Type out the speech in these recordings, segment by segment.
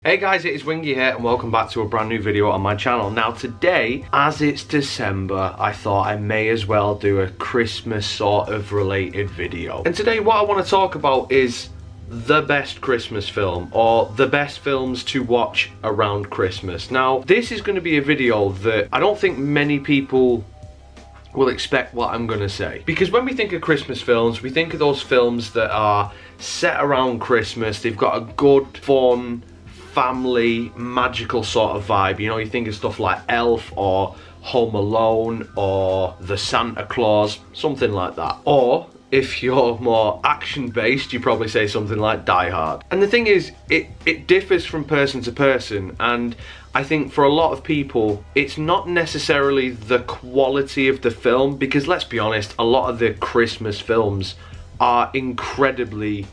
Hey guys, it is Wingy here and welcome back to a brand new video on my channel. Now today, as it's December, I thought I may as well do a Christmas sort of related video. And today what I want to talk about is the best Christmas film, or the best films to watch around Christmas. Now this is going to be a video that I don't think many people will expect what I'm going to say. Because when we think of Christmas films, we think of those films that are set around Christmas. They've got a good, fun, family, magical sort of vibe. You know, you think of stuff like Elf or Home Alone or The Santa Claus, something like that. Or if you're more action based, you probably say something like Die Hard. And the thing is, it differs from person to person, and I think for a lot of people it's not necessarily the quality of the film, because let's be honest, a lot of the Christmas films are incredibly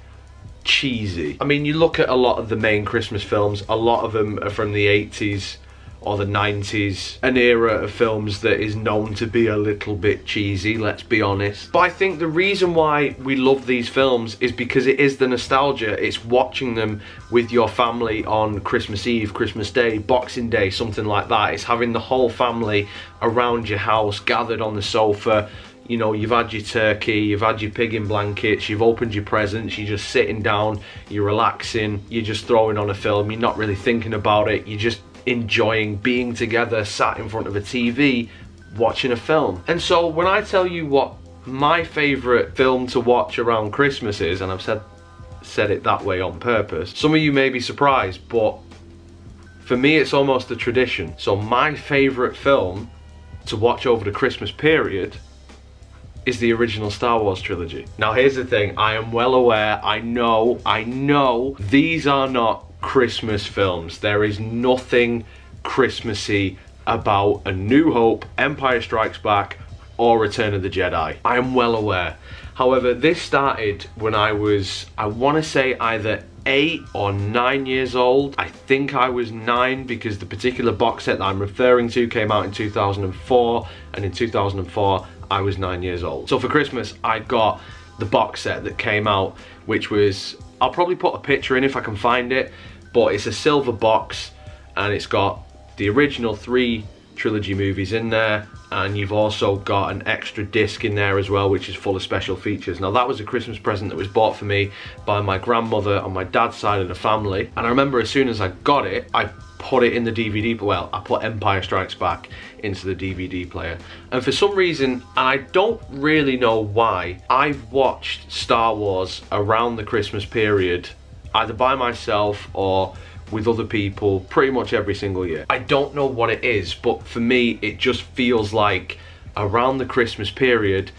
cheesy. I mean, you look at a lot of the main Christmas films, a lot of them are from the 80s or the 90s, an era of films that is known to be a little bit cheesy, let's be honest. But I think the reason why we love these films is because it is the nostalgia. It's watching them with your family on Christmas Eve, Christmas Day, Boxing Day, something like that. It's having the whole family around your house, gathered on the sofa. You know, you've had your turkey, you've had your pig in blankets, you've opened your presents, you're just sitting down, you're relaxing, you're just throwing on a film, you're not really thinking about it, you're just enjoying being together, sat in front of a TV, watching a film. And so when I tell you what my favourite film to watch around Christmas is, and I've said it that way on purpose, some of you may be surprised, but for me it's almost a tradition. So my favourite film to watch over the Christmas period is the original Star Wars trilogy. Now here's the thing, I am well aware, I know, these are not Christmas films. There is nothing Christmassy about A New Hope, Empire Strikes Back, or Return of the Jedi. I am well aware. However, this started when I was, I want to say either 8 or 9 years old. I think I was 9 because the particular box set that I'm referring to came out in 2004, and in 2004 I was 9 years old. So for Christmas I got the box set that came out, which was, I'll probably put a picture in if I can find it, but it's a silver box and it's got the original 3 trilogy movies in there, and you've also got an extra disc in there as well, which is full of special features. Now that was a Christmas present that was bought for me by my grandmother on my dad's side of the family, and I remember as soon as I got it, I put it in the DVD, well, I put Empire Strikes Back into the DVD player. And for some reason, and I don't really know why, I've watched Star Wars around the Christmas period, either by myself or with other people, pretty much every single year. I don't know what it is, but for me, it just feels like around the Christmas period,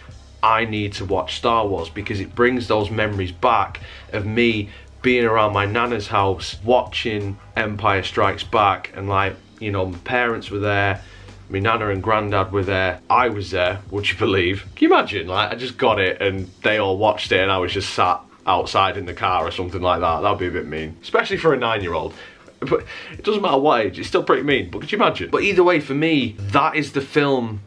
I need to watch Star Wars, because it brings those memories back of me being around my nana's house watching Empire Strikes Back, and like, you know, my parents were there, my nana and granddad were there, I was there, would you believe? Can you imagine? Like, I just got it and they all watched it and I was just sat outside in the car or something like that. That'd be a bit mean, especially for a 9-year-old. But it doesn't matter what age, it's still pretty mean, but could you imagine? But either way, for me, that is the film,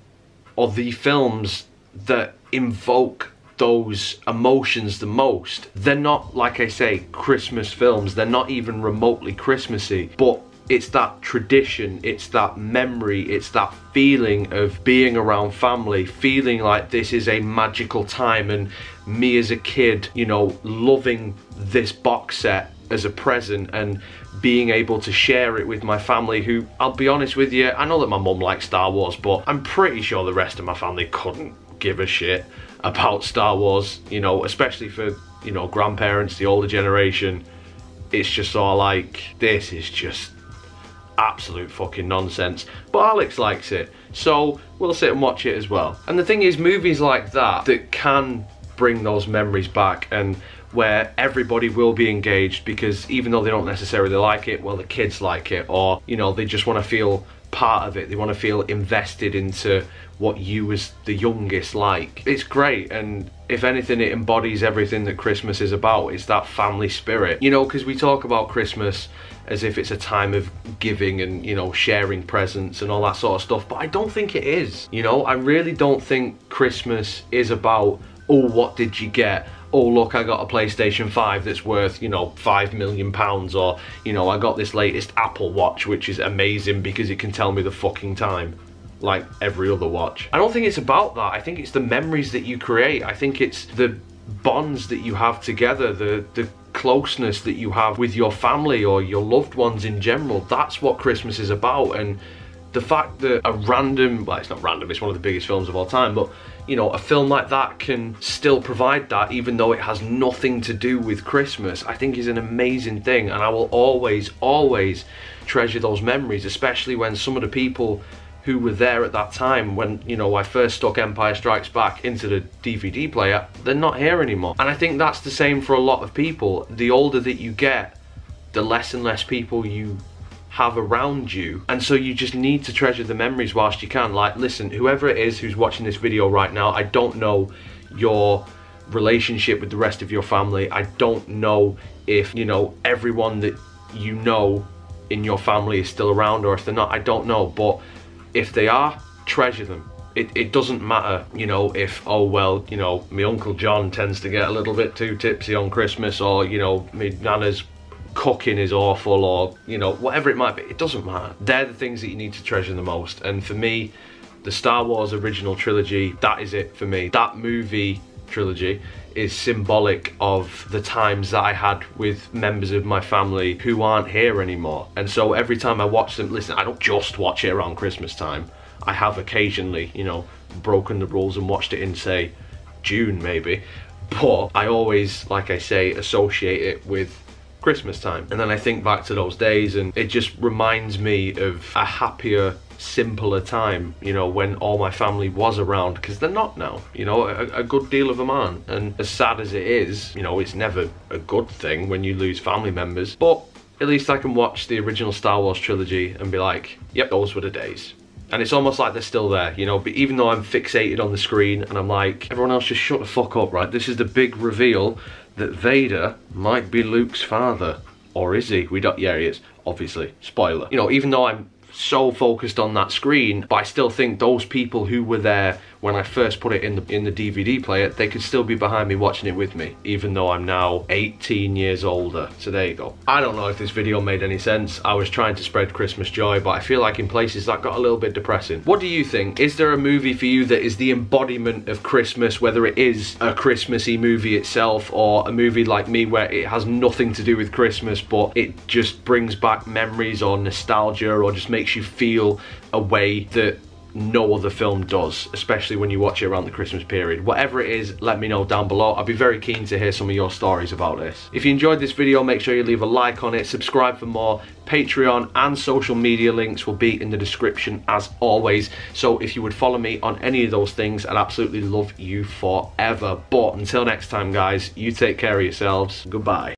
or the films that invoke those emotions the most. They're not, like I say, Christmas films, they're not even remotely Christmassy, but it's that tradition, it's that memory, it's that feeling of being around family, feeling like this is a magical time, and me as a kid, you know, loving this box set as a present and being able to share it with my family, who, I'll be honest with you, I know that my mum likes Star Wars, but I'm pretty sure the rest of my family couldn't give a shit about Star Wars, you know, especially for, you know, grandparents, the older generation. It's just all like, this is just absolute fucking nonsense. But Alex likes it, so we'll sit and watch it as well. And the thing is, movies like that can bring those memories back, and where everybody will be engaged, because even though they don't necessarily like it, well, the kids like it, or, you know, they just want to feel part of it, they want to feel invested into what you as the youngest like. It's great, and if anything, it embodies everything that Christmas is about. It's that family spirit, you know, because we talk about Christmas as if it's a time of giving and, you know, sharing presents and all that sort of stuff, but I don't think it is. You know, I really don't think Christmas is about, oh, what did you get? oh look, I got a PlayStation 5 that's worth, you know, £5 million, or, you know, I got this latest Apple Watch which is amazing because it can tell me the fucking time like every other watch. I don't think it's about that. I think it's the memories that you create. I think it's the bonds that you have together, the closeness that you have with your family or your loved ones in general. That's what Christmas is about. And the fact that a random, well, it's not random, it's one of the biggest films of all time, but you know, a film like that can still provide that even though it has nothing to do with Christmas, I think is an amazing thing. And I will always, always treasure those memories, especially when some of the people who were there at that time when, you know, I first stuck Empire Strikes Back into the DVD player, they're not here anymore. And I think that's the same for a lot of people. The older that you get, the less and less people you have around you, and so you just need to treasure the memories whilst you can. Like, listen, whoever it is who's watching this video right now, I don't know your relationship with the rest of your family. I don't know if, you know, everyone that you know in your family is still around, or if they're not, I don't know. But if they are, treasure them. It doesn't matter, you know, if, oh well, you know, my Uncle John tends to get a little bit too tipsy on Christmas, or, you know, my Nana's cooking is awful, or, you know, whatever it might be. It doesn't matter. They're the things that you need to treasure the most. And for me, the Star Wars original trilogy, that is it for me. That movie trilogy is symbolic of the times that I had with members of my family who aren't here anymore. And so every time I watch them, listen, I don't just watch it around Christmas time. I have occasionally, you know, broken the rules and watched it in, say, June maybe. But I always, like I say, associate it with Christmas time. And then I think back to those days and it just reminds me of a happier, simpler time, you know, when all my family was around, because they're not now, you know, a good deal of them aren't. And as sad as it is, you know, it's never a good thing when you lose family members, but at least I can watch the original Star Wars trilogy and be like, yep, those were the days. And it's almost like they're still there, you know, but even though I'm fixated on the screen and I'm like, everyone else just shut the fuck up, right? This is the big reveal that Vader might be Luke's father. Or is he? We don't, yeah, he is, obviously, spoiler. You know, even though I'm so focused on that screen, but I still think those people who were there when I first put it in the DVD player, they could still be behind me watching it with me, even though I'm now 18 years older. So there you go. I don't know if this video made any sense. I was trying to spread Christmas joy, but I feel like in places that got a little bit depressing. What do you think? Is there a movie for you that is the embodiment of Christmas, whether it is a Christmassy movie itself or a movie like me where it has nothing to do with Christmas, but it just brings back memories or nostalgia, or just makes you feel a way that no other film does, especially when you watch it around the Christmas period? Whatever it is, let me know down below. I'd be very keen to hear some of your stories about this. If you enjoyed this video, make sure you leave a like on it, subscribe for more. Patreon and social media links will be in the description as always, so if you would follow me on any of those things, I'd absolutely love you forever. But until next time guys, you take care of yourselves. Goodbye.